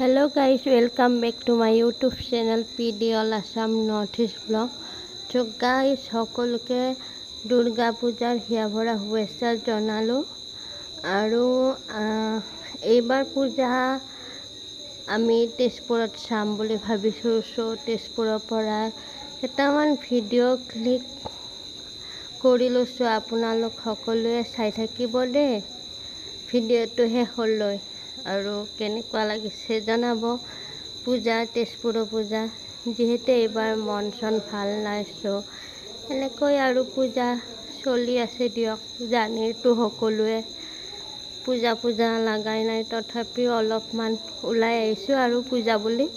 Hello guys, welcome back to my YouTube channel PD All Assam Northeast Vlog. So guys, সকলোকে দুৰ্গা পূজাৰ হিয়াভৰা শুভেচ্ছা জনালো আৰু এইবাৰ পূজা আমি তেজপুৰত চাম বুলি ভাবিছো। সো তেজপুৰৰ পৰা কেইটামান ভিডিঅ' ক্লিক কৰি লৈছো, আপোনালোক সকলোৱে চাই থাকিব দেই ভিডিঅ'টো শেষলৈ। আৰু কেনেকুৱা লাগিছে জনাব পূজা, তেজপুৰৰ পূজা, যিহেতু এইবাৰ মন চন ভাল নাই। সো এনেকৈ আৰু পূজা চলি আছে দিয়ক, জানেতো সকলোৱে পূজা লাগাই নাই, তথাপিও অলপমান ওলাই আহিছোঁ আৰু পূজা বুলি।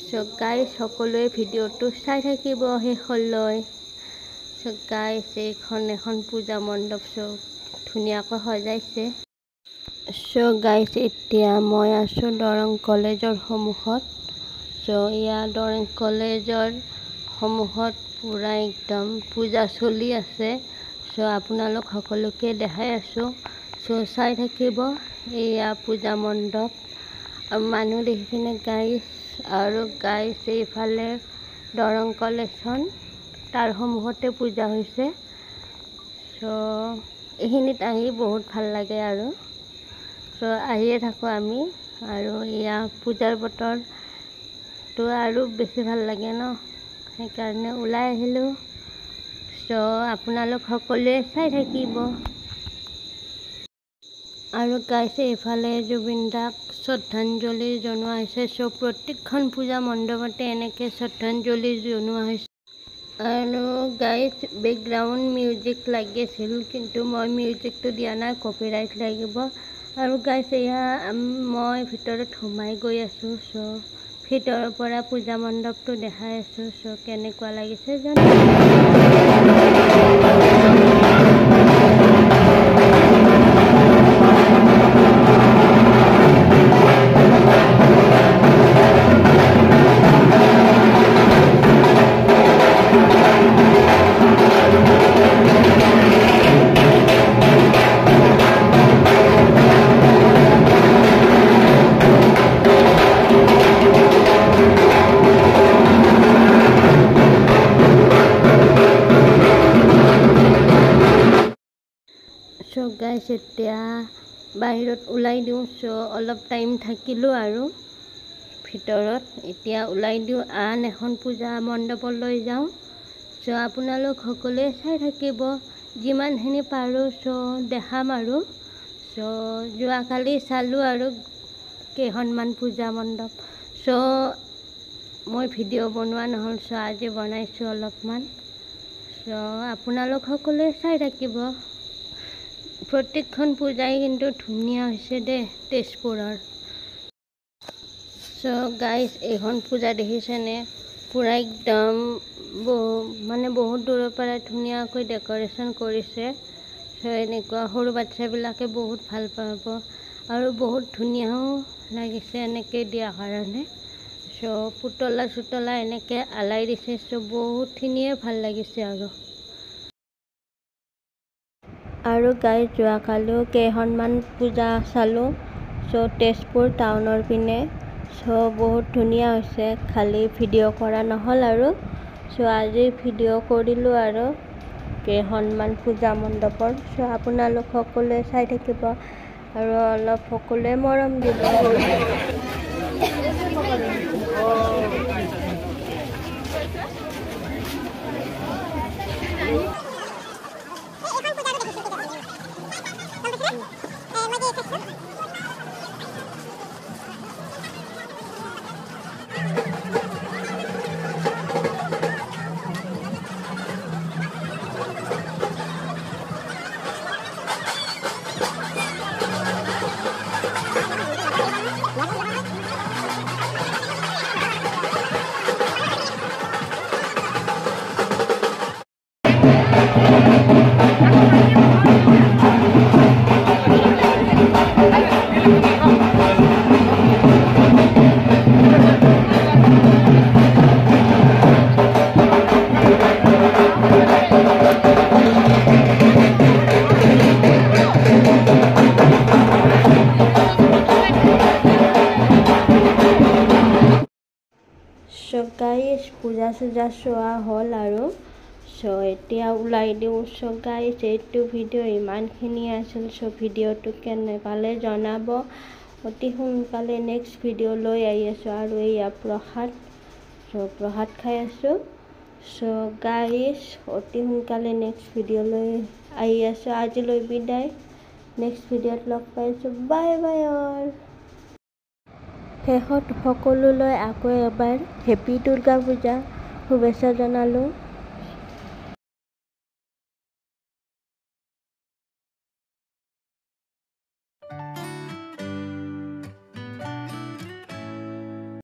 সো গাইজ সকলোৱে ভিডিঅ'টো চাই থাকিব শেষলৈ। সো গাইজ এইখন এখন পূজা মণ্ডপ, সো ধুনীয়াকৈ সজাইছে। সো গাইজ এতিয়া মই আছোঁ দৰং কলেজৰ সন্মুখত। সো ইয়াৰ দৰং কলেজৰ সন্মুখত পূৰা একদম পূজা চলি আছে। সো আপোনালোক সকলোকে দেখাই আছোঁ, সো চাই থাকিব। এয়া পূজা মণ্ডপ আৰু মানুহ দেখিছেনে গাইজ। আৰু গাইজ এইফালে দৰং কলেজখন, তাৰ সন্মুখতে পূজা হৈছে। সো এইখিনিত আহি বহুত ভাল লাগে আৰু সো আহিয়ে থাকোঁ আমি। আৰু এয়া পূজাৰ বতৰটো আৰু বেছি ভাল লাগে ন, সেইকাৰণে ওলাই আহিলোঁ। সো আপোনালোক সকলোৱে চাই থাকিব। আৰু গাইছে এইফালে জুবিন দাক শ্ৰদ্ধাঞ্জলি জনোৱা হৈছে। সো প্ৰত্যেকখন পূজা মণ্ডপতে এনেকৈ শ্ৰদ্ধাঞ্জলি জনোৱা হৈছে। আৰু গাইজ বেকগ্ৰাউণ্ড মিউজিক লাগিছিল, কিন্তু মই মিউজিকটো দিয়া নাই, কপিৰাইট লাগিব। আৰু গাইজ এয়া মই ভিতৰত সোমাই গৈ আছোঁ। সো ভিতৰৰ পৰা পূজা মণ্ডপটো দেখাই আছোঁ। সো কেনেকুৱা লাগিছে জনাব। সো গাইজ এতিয়া বাহিৰত ওলাই দিওঁ। সো অলপ টাইম থাকিলোঁ আৰু ভিতৰত, এতিয়া ওলাই দিওঁ, আন এখন পূজা মণ্ডপলৈ যাওঁ। সো আপোনালোক সকলোৱে চাই থাকিব, যিমানখিনি পাৰোঁ সো দেখাম আৰু। সো যোৱাকালি চালোঁ আৰু কেইখনমান পূজা মণ্ডপ। সো মই ভিডিঅ' বনোৱা নহ'ল, সো আজি বনাইছোঁ অলপমান। সো আপোনালোক সকলোৱে চাই থাকিব। প্ৰত্যেকখন পূজাই কিন্তু ধুনীয়া হৈছে দেই তেজপুৰৰ। সো গাইজ এইখন পূজা দেখিছেনে, পূৰা একদম বহুত দূৰৰ পৰা ধুনীয়াকৈ ডেক'ৰেশ্যন কৰিছে। সো এনেকুৱা সৰু বাচ্ছাবিলাকে বহুত ভাল পাব আৰু বহুত ধুনীয়াও লাগিছে এনেকৈ দিয়া কাৰণে। সো পুতলা এনেকৈ আলাই দিছে। সো বহুতখিনিয়ে ভাল লাগিছে আৰু গাইজ যোৱাকালিও কেইখনমান পূজা চালোঁ। সো তেজপুৰ টাউনৰ পিনে। সো বহুত ধুনীয়া হৈছে, খালি ভিডিঅ' কৰা নহ'ল আৰু। সো আজি ভিডিঅ' কৰিলোঁ আৰু কেইখনমান পূজা মণ্ডপৰ। সো আপোনালোক সকলোৱে চাই থাকিব আৰু অলপ সকলোৱে মৰম দিব। পূজা চূজা চোৱা হ'ল আৰু এতিয়া ওলাই দিওঁ। গাইজ এইটো ভিডিঅ' ইমানখিনি আছিল। ভিডিঅ'টো কেনে পালে জনাব। অতি সোনকালে নেক্সট ভিডিঅ' লৈ আহি আছোঁ আৰু এয়া প্ৰসাদ খাই আছোঁ। গাইজ অতি সোনকালে নেক্সট ভিডিঅ' লৈ আহি আছোঁ। আজিলৈ বিদায়। নেক্সট ভিডিঅ'ত লগ পাইছোঁ। Bye bye all. শেষত সকলোলৈ আকৌ এবাৰ হেপী দুৰ্গা পূজা শুভেচ্ছা জনালোঁ।